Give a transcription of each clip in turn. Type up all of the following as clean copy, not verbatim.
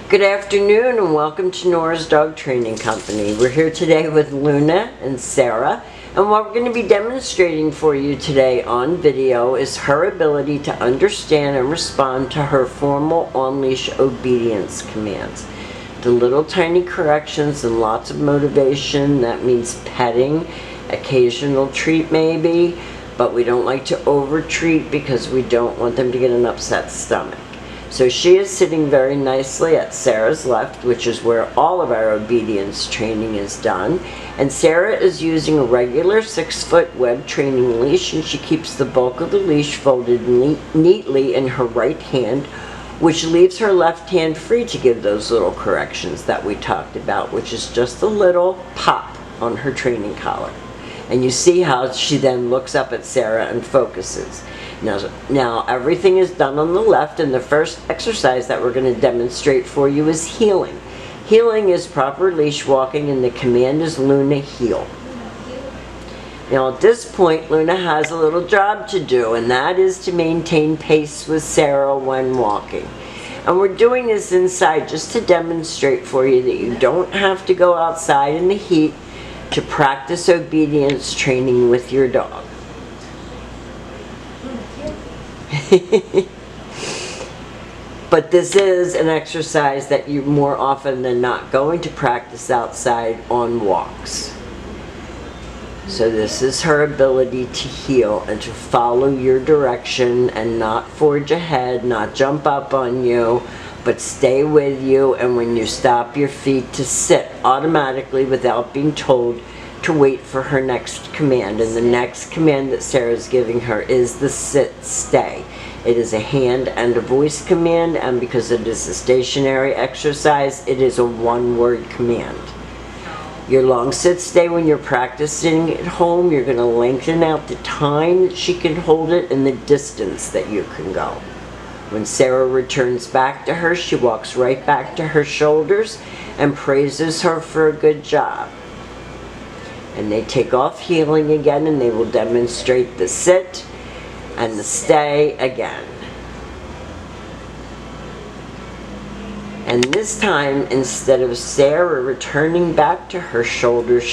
Good afternoon and welcome to Nora's Dog Training Company. We're here today with Luna and Sarah, and what we're going to be demonstrating for you today on video is her ability to understand and respond to her formal on-leash obedience commands. The little tiny corrections and lots of motivation. That means petting, occasional treat maybe, but we don't like to over-treat because we don't want them to get an upset stomach. So she is sitting very nicely at Sarah's left, which is where all of our obedience training is done. And Sarah is using a regular 6-foot web training leash, and she keeps the bulk of the leash folded neatly in her right hand, which leaves her left hand free to give those little corrections that we talked about, which is just a little pop on her training collar. And you see how she then looks up at Sarah and focuses. Now everything is done on the left, and the first exercise that we're going to demonstrate for you is heeling. Heeling is proper leash walking, and the command is Luna heel. Now at this point, Luna has a little job to do, and that is to maintain pace with Sarah when walking. And we're doing this inside just to demonstrate for you that you don't have to go outside in the heat to practice obedience training with your dog. But this is an exercise that you're more often than not going to practice outside on walks. So this is her ability to heel and to follow your direction and not forge ahead, not jump up on you, but stay with you, and when you stop your feet to sit automatically without being told to wait for her next command. And the next command that Sarah's giving her is the sit stay. It is a hand and a voice command, and because it is a stationary exercise, it is a one-word command. Your long sit stay, when you're practicing at home, you're going to lengthen out the time that she can hold it and the distance that you can go. When Sarah returns back to her, she walks right back to her shoulders and praises her for a good job. And they take off heeling again, and they will demonstrate the sit and the stay again. And this time, instead of Sarah returning back to her shoulders,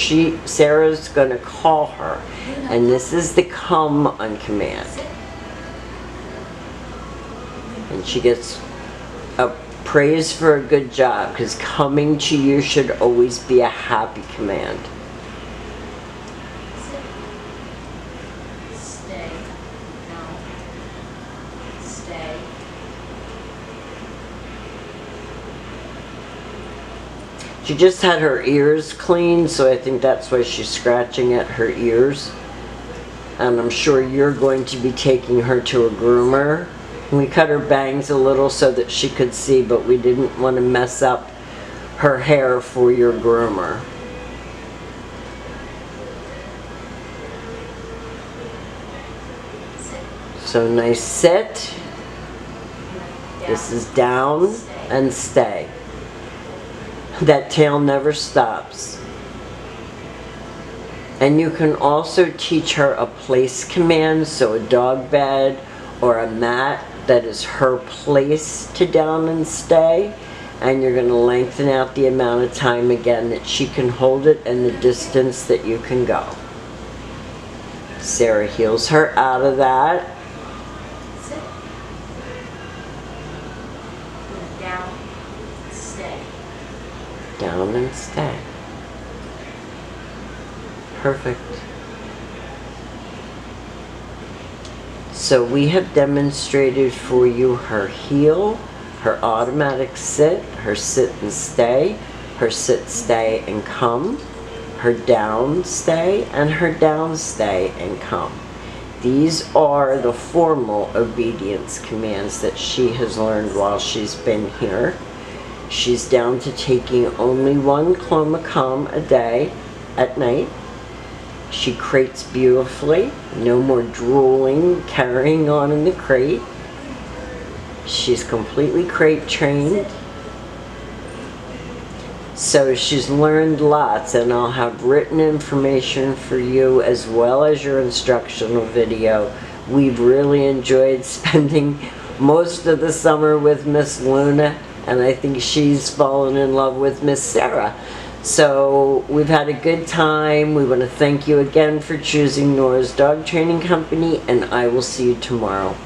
Sarah's going to call her. And this is the come on command. And she gets a praise for a good job, because coming to you should always be a happy command. Stay. No. Stay. She just had her ears cleaned, so I think that's why she's scratching at her ears. And I'm sure you're going to be taking her to a groomer. We cut her bangs a little so that she could see, but we didn't want to mess up her hair for your groomer. So nice sit. This is down and stay. That tail never stops. And you can also teach her a place command, so a dog bed or a mat that is her place to down and stay. And you're going to lengthen out the amount of time again that she can hold it and the distance that you can go. Sarah heels her out of that. Sit. Down. Stay. Down and stay. Perfect. So we have demonstrated for you her heel, her automatic sit, her sit and stay, her sit, stay, and come, her down, stay, and her down, stay, and come. These are the formal obedience commands that she has learned while she's been here. She's down to taking only one clomacom a day at night. She crates beautifully. No more drooling, carrying on in the crate. She's completely crate trained. So she's learned lots, and I'll have written information for you as well as your instructional video. We've really enjoyed spending most of the summer with Miss Luna, and I think she's fallen in love with Miss Sarah. So we've had a good time. We want to thank you again for choosing Nora's Dog Training Company, and I will see you tomorrow.